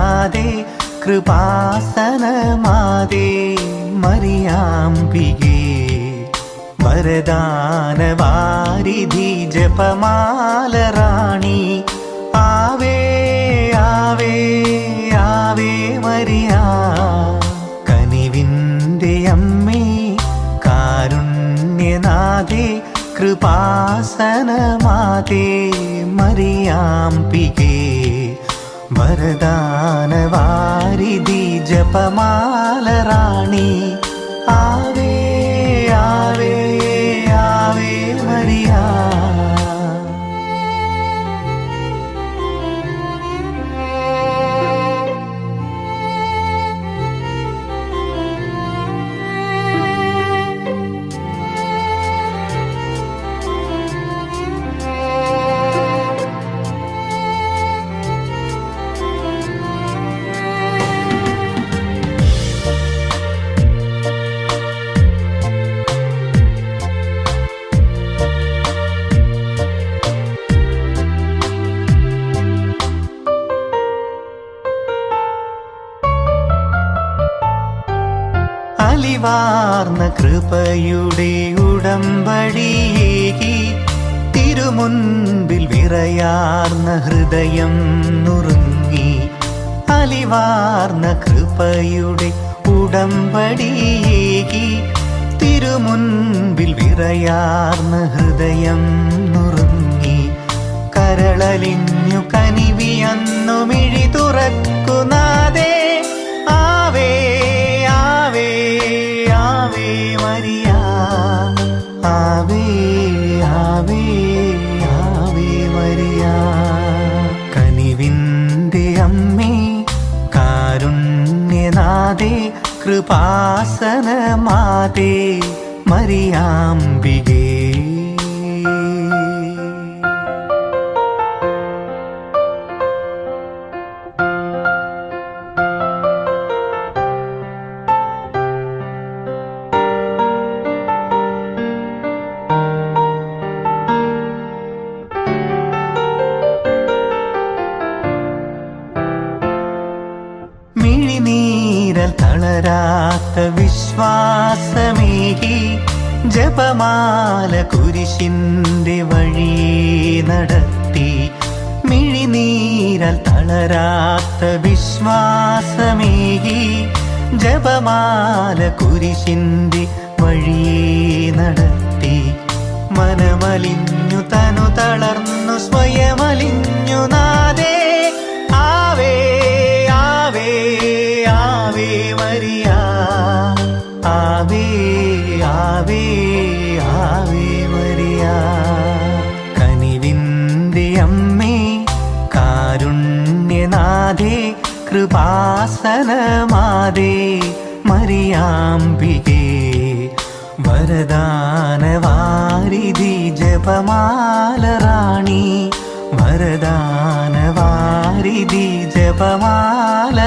കാരുണ്യനാഥേ കൃപാസനമാതേ മറിയാംബികേ വരദാനവാരിധി ജപമാലറാണി ആവേ ആവേ Ave Maria കനിവിൻ്റെ അമ്മേ കാരുണ്യനാഥേ കൃപാസനമാതേ മറിയാംബികേ വരദാനവാരിധി ജപമാലറാണി ആവേ ആവേ Ave Maria അലിവാർന്ന കൃപയുടെ ഉടമ്പടിയേകി തിരുമുൻപിൽ വിറയാർന്ന ഹൃദയം നുറുങ്ങി അലിവാർന്ന കൃപയുടെ ഉടമ്പടിയേകി തിരുമുൻപിൽ വിറയാർന്ന ഹൃദയം നുറുങ്ങി കരളലിഞ്ഞു കനിവിയന്നു മിഴി തുറക്കുനാദേ ആവേ ആവേ ആവേ മരിയ ആവേ ആവേ ആവേ മരിയ കനിവിൻ്റെ അമ്മേ കാരുണ്യനാഥേ കൃപാസനമാതേ മറിയാംബികേ മിഴിനീരൽ തളരാത്ത വിശ്വാസമേകി ജപമാല കുരിശിൻ്റെ വഴിയെ നടത്തി മിഴിനീരൽ തളരാത്ത വിശ്വാസമേകി ജപമാല കുരിശിൻ്റെ വഴിയെ നടത്തി മനമലിഞ്ഞു തനു തളർന്നു സ്വയമലിഞ്ഞു നാദേ ആവേ ആവേ ആവേ മരിയ ആവേ ആവേ ആവേ മരിയ കനിവിൻ്റെ അമ്മേ കാരുണ്യനാഥേ കൃപാസനമാതേ മറിയാംബികേ വരദാനവാരിധി ജപമാലറാണി വരദാനവാരിധി ജപമാല